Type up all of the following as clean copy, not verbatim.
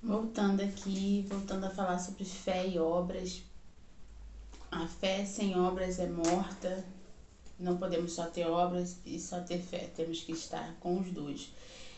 Voltando a falar sobre fé e obras. A fé sem obras é morta. Não podemos só ter obras e só ter fé. Temos que estar com os dois.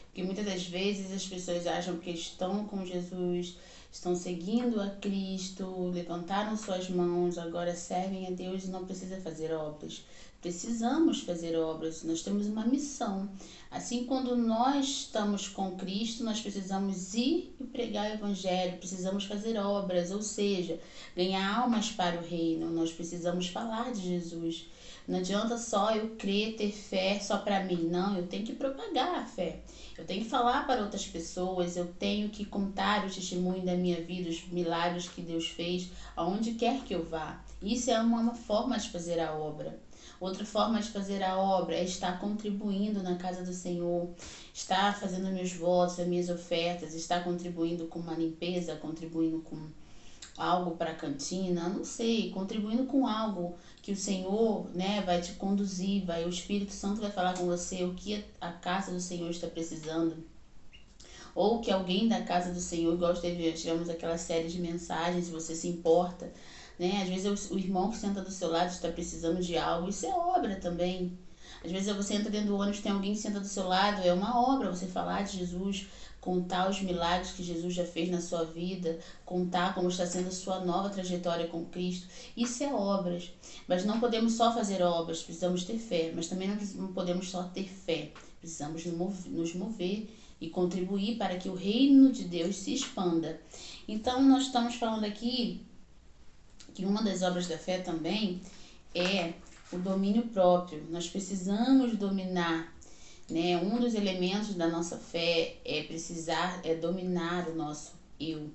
Porque muitas das vezes as pessoas acham que estão com Jesus, estão seguindo a Cristo, levantaram suas mãos, agora servem a Deus e não precisa fazer obras. Precisamos fazer obras, nós temos uma missão. Assim, quando nós estamos com Cristo, nós precisamos ir e pregar o Evangelho, precisamos fazer obras, ou seja, ganhar almas para o reino, nós precisamos falar de Jesus. Não adianta só eu crer, ter fé só para mim, não, eu tenho que propagar a fé. Eu tenho que falar para outras pessoas, eu tenho que contar o testemunho da minha vida, os milagres que Deus fez, aonde quer que eu vá. Isso é uma forma de fazer a obra. Outra forma de fazer a obra é estar contribuindo na casa do Senhor, estar fazendo meus votos, as minhas ofertas, estar contribuindo com uma limpeza, contribuindo com algo para a cantina, não sei, contribuindo com algo que o Senhor, né, vai te conduzir, o Espírito Santo vai falar com você o que a casa do Senhor está precisando. Ou que alguém da casa do Senhor, igual tivemos aquela série de mensagens, se você se importa, né? Às vezes o irmão que senta do seu lado está precisando de algo, isso é obra também. Às vezes você entra dentro do ônibus, tem alguém que senta do seu lado, é uma obra você falar de Jesus, contar os milagres que Jesus já fez na sua vida, contar como está sendo a sua nova trajetória com Cristo. Isso é obras. Mas não podemos só fazer obras, precisamos ter fé. Mas também não podemos só ter fé, precisamos nos mover e contribuir para que o reino de Deus se expanda. Então nós estamos falando aqui que uma das obras da fé também é o domínio próprio. Nós precisamos dominar, né? Um dos elementos da nossa fé é dominar o nosso eu,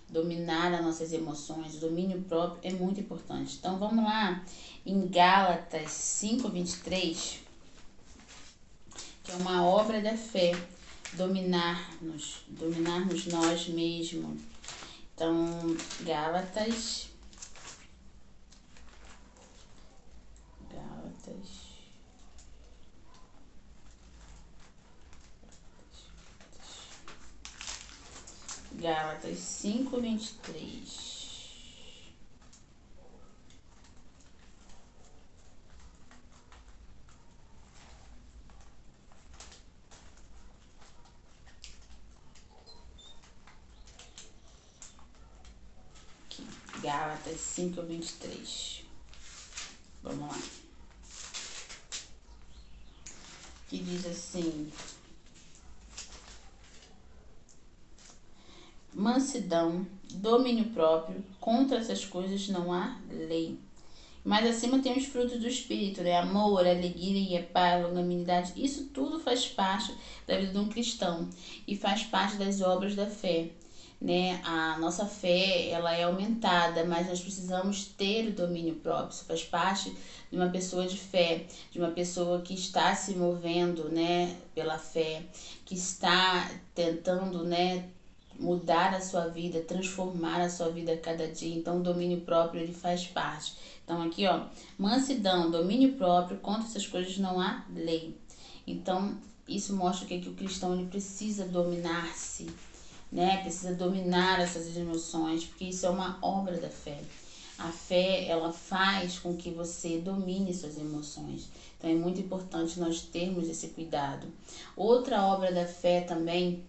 dominar as nossas emoções. O domínio próprio é muito importante. Então vamos lá em Gálatas 5:23, que é uma obra da fé, dominarmos nós mesmos. Então, Gálatas 5:23. Gálatas 5:23. Vamos lá. Que diz assim: mansidão, domínio próprio, contra essas coisas não há lei. Mas acima tem os frutos do Espírito, né? Amor, alegria, paz, longanimidade. Isso tudo faz parte da vida de um cristão e faz parte das obras da fé, né? A nossa fé, ela é aumentada, mas nós precisamos ter o domínio próprio. Isso faz parte de uma pessoa de fé, de uma pessoa que está se movendo, né, pela fé, que está tentando, né, mudar a sua vida, transformar a sua vida a cada dia. Então o domínio próprio, ele faz parte. Então aqui, ó, mansidão, domínio próprio, contra essas coisas não há lei. Então isso mostra que o cristão, ele precisa dominar-se, né? Precisa dominar essas emoções, porque isso é uma obra da fé. A fé, ela faz com que você domine suas emoções. Então é muito importante nós termos esse cuidado. Outra obra da fé também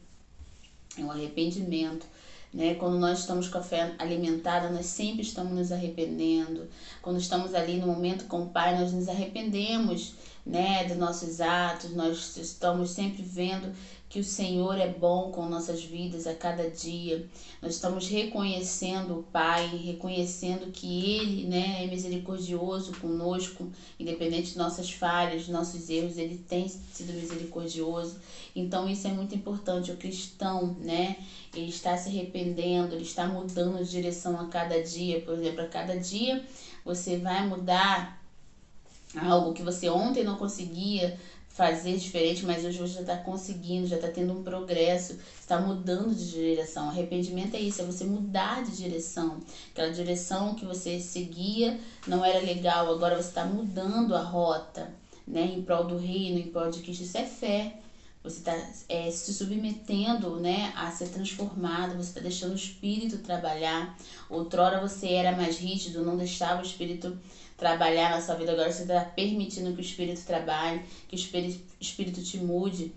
é o arrependimento, né? Quando nós estamos com a fé alimentada, nós sempre estamos nos arrependendo. Quando estamos ali no momento com o Pai, nós nos arrependemos, né, dos nossos atos. Nós estamos sempre vendo que o Senhor é bom com nossas vidas a cada dia. Nós estamos reconhecendo o Pai, reconhecendo que Ele, né, é misericordioso conosco, independente de nossas falhas, de nossos erros, Ele tem sido misericordioso. Então isso é muito importante. O cristão, né, ele está se arrependendo, ele está mudando de direção a cada dia. Por exemplo, a cada dia você vai mudar algo que você ontem não conseguia fazer diferente, mas hoje você já está conseguindo, já está tendo um progresso, está mudando de direção. Arrependimento é isso, é você mudar de direção. Aquela direção que você seguia não era legal, agora você está mudando a rota, né, em prol do reino, em prol de Cristo. Isso é fé. você está se submetendo, né, a ser transformado, você está deixando o Espírito trabalhar. Outrora você era mais rígido, não deixava o Espírito trabalhar na sua vida, agora você está permitindo que o Espírito trabalhe, que o Espírito te mude.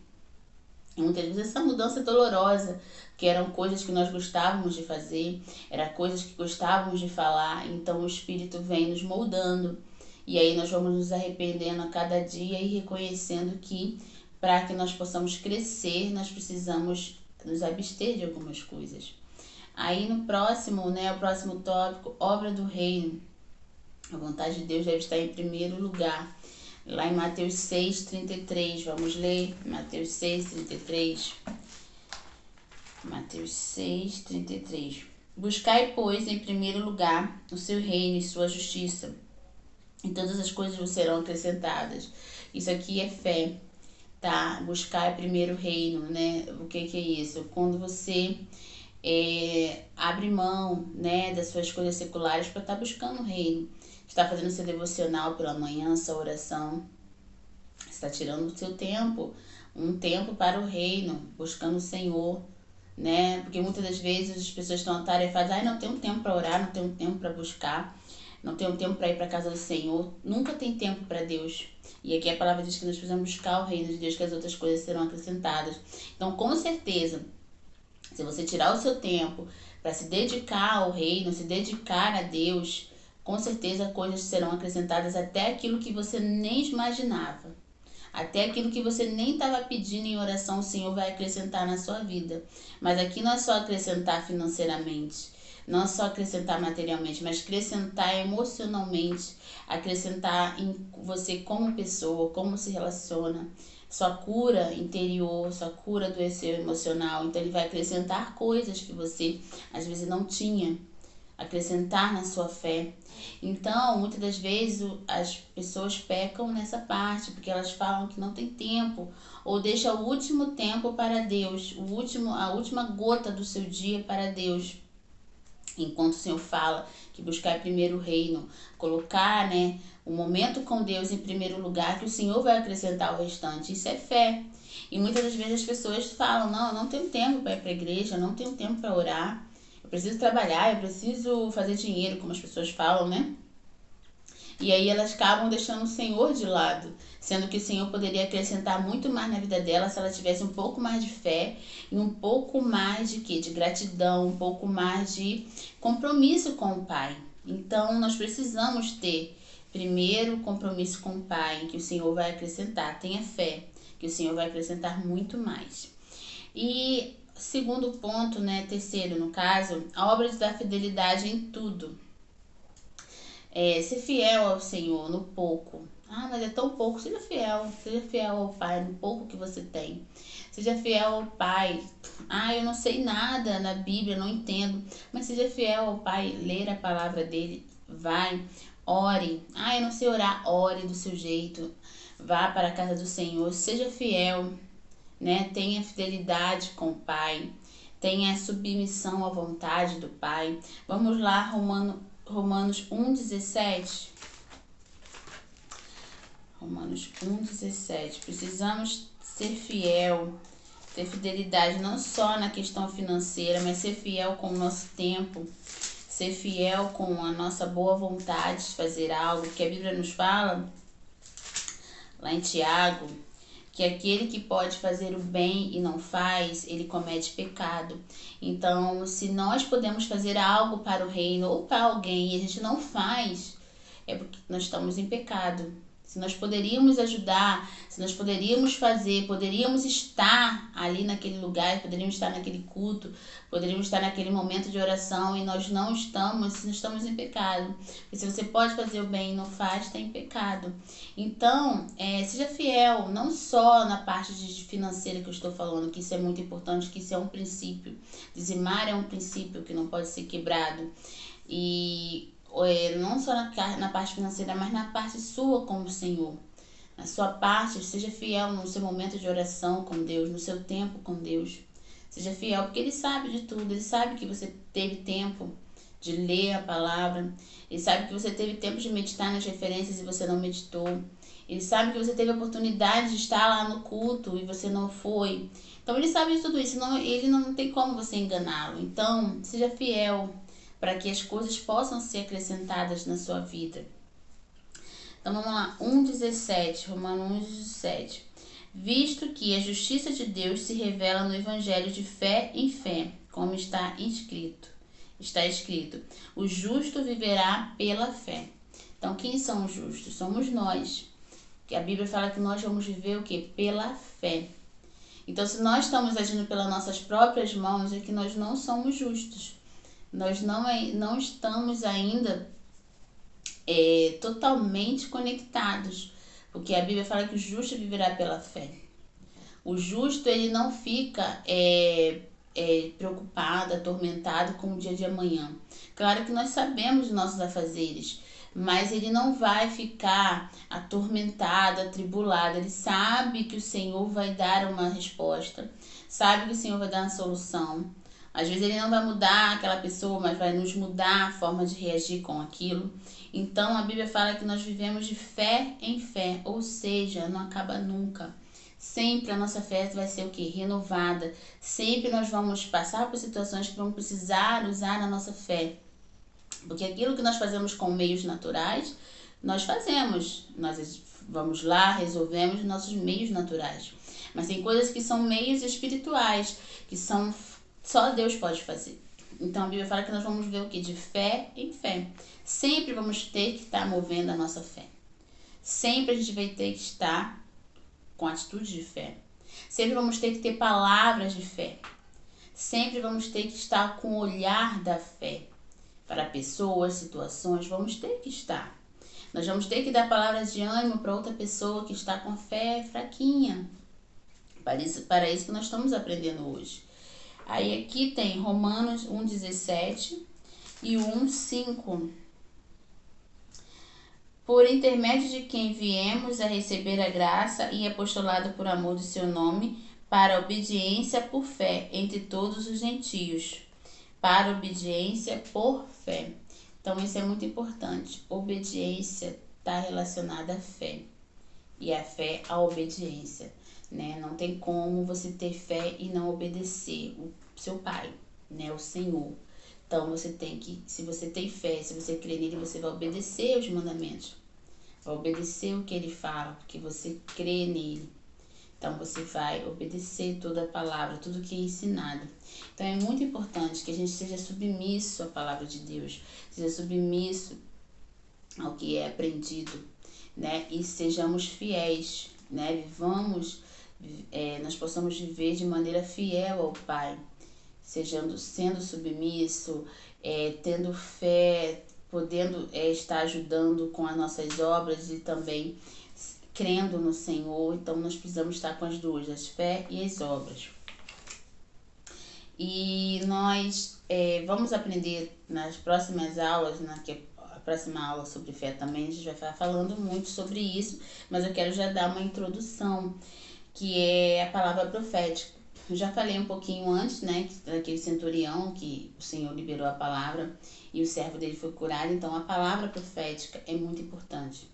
E muitas vezes essa mudança é dolorosa, que eram coisas que nós gostávamos de fazer, eram coisas que gostávamos de falar, então o Espírito vem nos moldando. E aí nós vamos nos arrependendo a cada dia e reconhecendo que para que nós possamos crescer, nós precisamos nos abster de algumas coisas. Aí no próximo, né, o próximo tópico, obra do reino. A vontade de Deus deve estar em primeiro lugar. Lá em Mateus 6:33, vamos ler Mateus 6:33. Mateus 6:33. Buscai, pois, em primeiro lugar o seu reino e sua justiça, e todas as coisas vos serão acrescentadas. Isso aqui é fé, tá? Buscar primeiro o reino, né? O que é isso? Quando você abre mão, né, das suas coisas seculares para estar buscando o reino. Está fazendo seu devocional pela manhã, sua oração. Está tirando o seu tempo, um tempo para o reino, buscando o Senhor, né? Porque muitas das vezes as pessoas estão atarefadas, não tenho tempo para orar, não tenho tempo para buscar, não tenho tempo para ir para a casa do Senhor. Nunca tem tempo para Deus. E aqui a palavra diz que nós precisamos buscar o reino de Deus, que as outras coisas serão acrescentadas. Então, com certeza, se você tirar o seu tempo para se dedicar ao reino, se dedicar a Deus, com certeza coisas serão acrescentadas, até aquilo que você nem imaginava. Até aquilo que você nem estava pedindo em oração, o Senhor vai acrescentar na sua vida. Mas aqui não é só acrescentar financeiramente, não é só acrescentar materialmente, mas acrescentar emocionalmente, acrescentar em você como pessoa, como se relaciona, sua cura interior, sua cura do seu emocional. Então ele vai acrescentar coisas que você às vezes não tinha, acrescentar na sua fé. Então, muitas das vezes as pessoas pecam nessa parte, porque elas falam que não tem tempo, ou deixa o último tempo para Deus, a última gota do seu dia para Deus. Enquanto o Senhor fala que buscar primeiro o reino, colocar, né, o momento com Deus em primeiro lugar, que o Senhor vai acrescentar o restante. Isso é fé. E muitas das vezes as pessoas falam, não, eu não tenho tempo para ir para a igreja, eu não tenho tempo para orar, eu preciso trabalhar, eu preciso fazer dinheiro, como as pessoas falam, né? E aí elas acabam deixando o Senhor de lado, sendo que o Senhor poderia acrescentar muito mais na vida dela se ela tivesse um pouco mais de fé e um pouco mais de quê? De gratidão, um pouco mais de compromisso com o Pai. Então nós precisamos ter primeiro compromisso com o Pai, que o Senhor vai acrescentar. Tenha fé, que o Senhor vai acrescentar muito mais. E segundo ponto, né, terceiro no caso, a obra da fidelidade em tudo. Ser fiel ao Senhor no pouco. Ah, mas é tão pouco. Seja fiel ao Pai no pouco que você tem. Seja fiel ao Pai. Ah, eu não sei nada na Bíblia, não entendo. Mas seja fiel ao Pai, ler a palavra dele, vai, ore. Ah, eu não sei orar, ore do seu jeito. Vá para a casa do Senhor, seja fiel, né? Tenha fidelidade com o Pai. Tenha submissão à vontade do Pai. Vamos lá, Romanos 1:17. Romanos 1:17. Precisamos ser fiel, ter fidelidade não só na questão financeira, mas ser fiel com o nosso tempo, ser fiel com a nossa boa vontade de fazer algo, que a Bíblia nos fala, lá em Tiago, que aquele que pode fazer o bem e não faz, ele comete pecado. Então, se nós podemos fazer algo para o reino ou para alguém e a gente não faz, é porque nós estamos em pecado. Se nós poderíamos ajudar, se nós poderíamos fazer, poderíamos estar ali naquele lugar, poderíamos estar naquele culto, poderíamos estar naquele momento de oração e nós não estamos, nós estamos em pecado. Porque se você pode fazer o bem e não faz, está em pecado. Então, seja fiel, não só na parte financeira que eu estou falando, que isso é muito importante, que isso é um princípio. Dizimar é um princípio que não pode ser quebrado. E não só na parte financeira, mas na parte sua com o Senhor. Na sua parte, seja fiel no seu momento de oração com Deus, no seu tempo com Deus. Seja fiel, porque Ele sabe de tudo. Ele sabe que você teve tempo de ler a palavra. Ele sabe que você teve tempo de meditar nas referências e você não meditou. Ele sabe que você teve a oportunidade de estar lá no culto e você não foi. Então ele sabe de tudo isso, ele não tem como você enganá-lo. Então, seja fiel para que as coisas possam ser acrescentadas na sua vida. Então vamos lá, 1,17, Romanos 1,17. Visto que a justiça de Deus se revela no evangelho de fé em fé, como está escrito, o justo viverá pela fé. Então quem são os justos? Somos nós. Que a Bíblia fala que nós vamos viver o quê? Pela fé. Então, se nós estamos agindo pelas nossas próprias mãos, é que nós não somos justos. Nós não estamos ainda totalmente conectados. Porque a Bíblia fala que o justo viverá pela fé. O justo, ele não fica preocupado, atormentado com o dia de amanhã. Claro que nós sabemos os nossos afazeres, mas ele não vai ficar atormentado, atribulado. Ele sabe que o Senhor vai dar uma resposta, sabe que o Senhor vai dar uma solução. Às vezes ele não vai mudar aquela pessoa, mas vai nos mudar a forma de reagir com aquilo. Então a Bíblia fala que nós vivemos de fé em fé, ou seja, não acaba nunca. Sempre a nossa fé vai ser o quê? Renovada. Sempre nós vamos passar por situações que vamos precisar usar a nossa fé. Porque aquilo que nós fazemos com meios naturais, nós fazemos. Nós vamos lá, resolvemos nossos meios naturais. Mas tem coisas que são meios espirituais, que só Deus pode fazer. Então a Bíblia fala que nós vamos ver o quê? De fé em fé. Sempre vamos ter que estar movendo a nossa fé. Sempre a gente vai ter que estar com atitude de fé. Sempre vamos ter que ter palavras de fé. Sempre vamos ter que estar com o olhar da fé. Para pessoas, situações, vamos ter que estar. Nós vamos ter que dar palavras de ânimo para outra pessoa que está com fé fraquinha. Para isso que nós estamos aprendendo hoje. Aí aqui tem Romanos 1,17 e 1,5. Por intermédio de quem viemos a receber a graça e apostolado por amor do seu nome, para a obediência por fé entre todos os gentios. Para a obediência por fé. Então isso é muito importante. Obediência está relacionada à fé. E a fé à obediência. Né? Não tem como você ter fé e não obedecer o seu Pai, né? O Senhor. Então você tem que, se você tem fé, se você crê nele, você vai obedecer os mandamentos. Vai obedecer o que ele fala, porque você crê nele. Então você vai obedecer toda a palavra, tudo que é ensinado. Então é muito importante que a gente seja submisso à palavra de Deus, seja submisso ao que é aprendido, né? E sejamos fiéis, né? Nós possamos viver de maneira fiel ao Pai, sendo submisso, tendo fé, podendo estar ajudando com as nossas obras e também crendo no Senhor. Então nós precisamos estar com as duas, as fé e as obras. E nós vamos aprender nas próximas aulas, a próxima aula sobre fé também, a gente vai estar falando muito sobre isso, mas eu quero já dar uma introdução, que é a palavra profética. Eu já falei um pouquinho antes, né, daquele centurião que o Senhor liberou a palavra e o servo dele foi curado. Então a palavra profética é muito importante.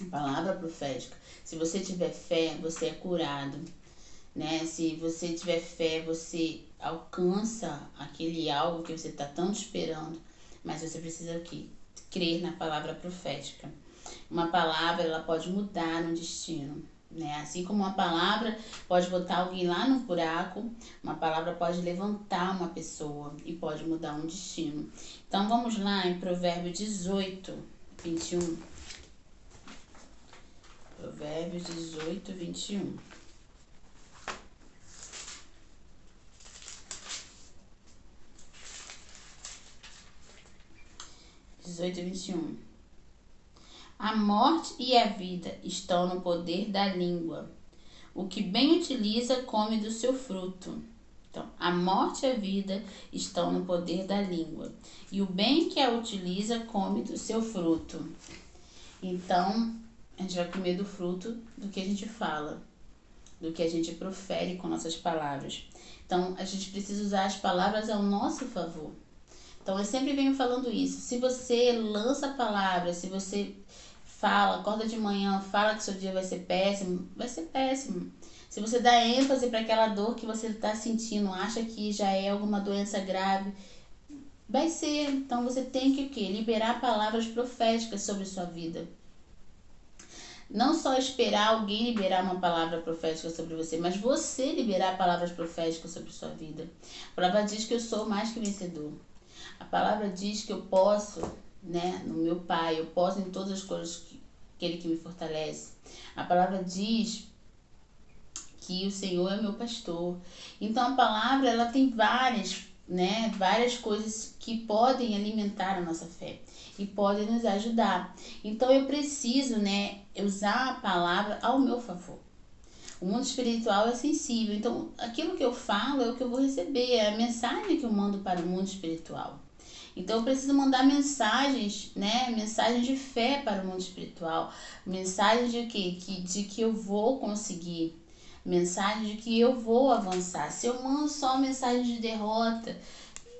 A palavra profética. Se você tiver fé, você é curado, né? Se você tiver fé, você alcança aquele algo que você está tanto esperando, mas você precisa aqui crer na palavra profética. Uma palavra, ela pode mudar um destino, né? Assim como uma palavra pode botar alguém lá no buraco, uma palavra pode levantar uma pessoa e pode mudar um destino. Então vamos lá em Provérbios 18, 21. Provérbios 18, 21. A morte e a vida estão no poder da língua. O que bem utiliza come do seu fruto. Então, a morte e a vida estão no poder da língua. E o bem que a utiliza come do seu fruto. Então, a gente vai comer do fruto do que a gente fala, do que a gente profere com nossas palavras. Então, a gente precisa usar as palavras ao nosso favor. Então, eu sempre venho falando isso. Se você lança palavras, se você fala, acorda de manhã, fala que seu dia vai ser péssimo, vai ser péssimo. Se você dá ênfase para aquela dor que você está sentindo, acha que já é alguma doença grave, vai ser. Então você tem que o quê? Liberar palavras proféticas sobre sua vida. Não só esperar alguém liberar uma palavra profética sobre você, mas você liberar palavras proféticas sobre sua vida. A palavra diz que eu sou mais que vencedor. A palavra diz que eu posso, né, no meu Pai, eu posso em todas as coisas aquele que me fortalece. A palavra diz que o Senhor é meu pastor. Então a palavra, ela tem várias coisas que podem alimentar a nossa fé e podem nos ajudar. Então eu preciso, usar a palavra ao meu favor. O mundo espiritual é sensível, então aquilo que eu falo é o que eu vou receber, é a mensagem que eu mando para o mundo espiritual. Então eu preciso mandar mensagens, mensagens de fé para o mundo espiritual, mensagens de quê? De que eu vou conseguir, mensagem de que eu vou avançar. Se eu mando só mensagem de derrota,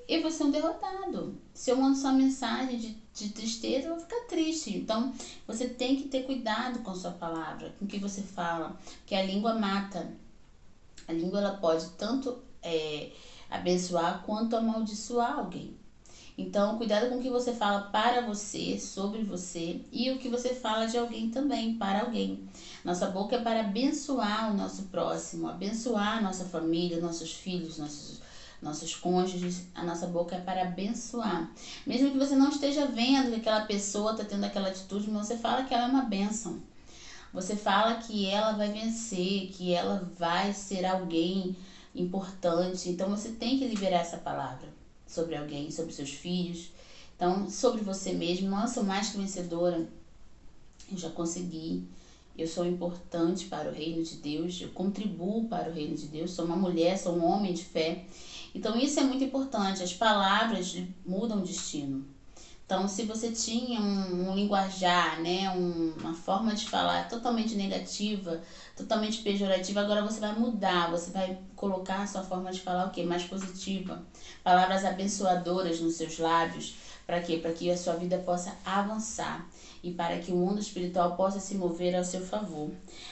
eu vou ser um derrotado. Se eu mando só mensagem de tristeza, eu vou ficar triste. Então, você tem que ter cuidado com a sua palavra, com o que você fala, porque a língua mata. A língua, ela pode tanto abençoar quanto amaldiçoar alguém. Então, cuidado com o que você fala para você, sobre você, e o que você fala de alguém também, para alguém. Nossa boca é para abençoar o nosso próximo, abençoar a nossa família, nossos filhos, nossos cônjuges. A nossa boca é para abençoar. Mesmo que você não esteja vendo que aquela pessoa está tendo aquela atitude, mas você fala que ela é uma bênção. Você fala que ela vai vencer, que ela vai ser alguém importante. Então, você tem que liberar essa palavra sobre alguém, sobre seus filhos. Então, sobre você mesmo. Não, eu sou mais que vencedora. Eu já consegui. Eu sou importante para o reino de Deus. Eu contribuo para o reino de Deus. Sou uma mulher, sou um homem de fé. Então, isso é muito importante. As palavras mudam o destino. Então, se você tinha um linguajar, uma forma de falar totalmente negativa, totalmente pejorativa, agora você vai mudar, você vai colocar a sua forma de falar o quê? Mais positiva. Palavras abençoadoras nos seus lábios. Para quê? Para que a sua vida possa avançar e para que o mundo espiritual possa se mover ao seu favor.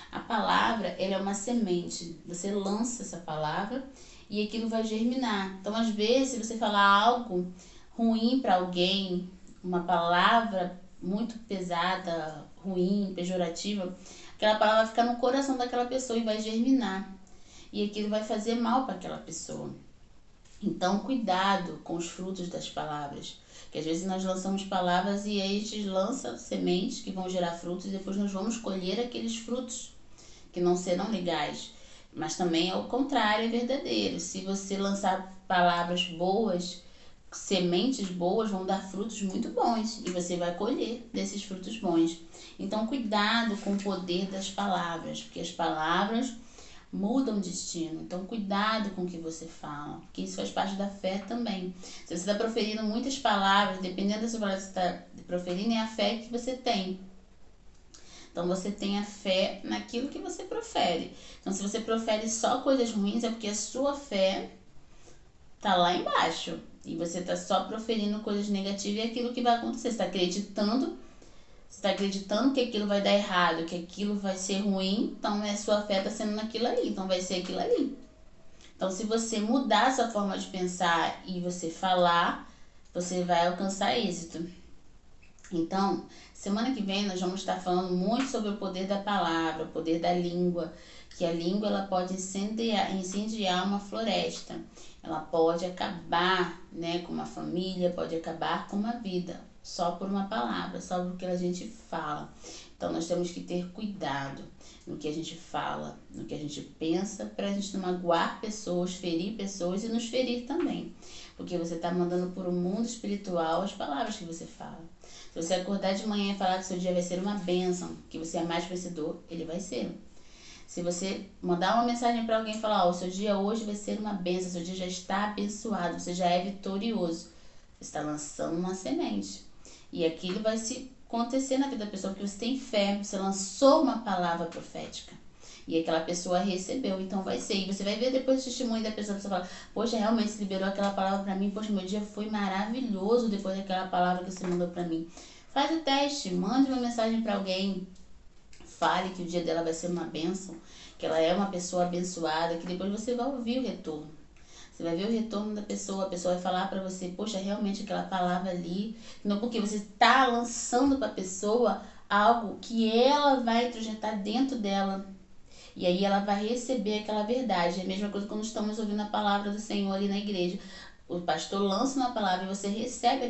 A palavra, ela é uma semente. Você lança essa palavra e aquilo vai germinar. Então, às vezes, se você falar algo ruim para alguém, uma palavra muito pesada, ruim, pejorativa, aquela palavra vai ficar no coração daquela pessoa e vai germinar. E aquilo vai fazer mal para aquela pessoa. Então, cuidado com os frutos das palavras. Que às vezes nós lançamos palavras e aí a gente lança sementes que vão gerar frutos e depois nós vamos colher aqueles frutos que não serão legais. Mas também é o contrário, é verdadeiro. Se você lançar palavras boas, sementes boas vão dar frutos muito bons e você vai colher desses frutos bons. Então, cuidado com o poder das palavras, porque as palavras mudam o destino. Então, cuidado com o que você fala, porque isso faz parte da fé também. Se você está proferindo muitas palavras, dependendo da sua palavra que você está proferindo, é a fé que você tem. Então, você tem a fé naquilo que você profere. Então, se você profere só coisas ruins, é porque a sua fé está lá embaixo. E você está só proferindo coisas negativas e é aquilo que vai acontecer. Você está acreditando que aquilo vai dar errado, que aquilo vai ser ruim, então a sua fé está sendo naquilo ali, então vai ser aquilo ali. Então, se você mudar a sua forma de pensar e você falar, você vai alcançar êxito. Então, semana que vem nós vamos estar falando muito sobre o poder da palavra, o poder da língua, que a língua ela pode incendiar uma floresta, ela pode acabar com uma família, pode acabar com uma vida, só por uma palavra, só por que a gente fala. Então nós temos que ter cuidado no que a gente fala, no que a gente pensa, para a gente não magoar pessoas, ferir pessoas e nos ferir também. Porque você está mandando para o mundo espiritual as palavras que você fala. Se você acordar de manhã e falar que seu dia vai ser uma bênção, que você é mais vencedor, ele vai ser. Se você mandar uma mensagem para alguém e falar, o seu dia hoje vai ser uma bênção, seu dia já está abençoado, você já é vitorioso. Você está lançando uma semente. E aquilo vai se acontecer na vida da pessoa, porque você tem fé, você lançou uma palavra profética. E aquela pessoa recebeu, então vai ser. E você vai ver depois o testemunho da pessoa, você fala, poxa, realmente você liberou aquela palavra para mim, poxa, meu dia foi maravilhoso depois daquela palavra que você mandou para mim. Faz o teste, mande uma mensagem para alguém, fale que o dia dela vai ser uma bênção, que ela é uma pessoa abençoada, que depois você vai ouvir o retorno. Você vai ver o retorno da pessoa, a pessoa vai falar para você, poxa, realmente aquela palavra ali, não porque você está lançando para a pessoa algo que ela vai introjetar dentro dela. E aí ela vai receber aquela verdade. É a mesma coisa quando estamos ouvindo a palavra do Senhor ali na igreja. O pastor lança uma palavra e você recebe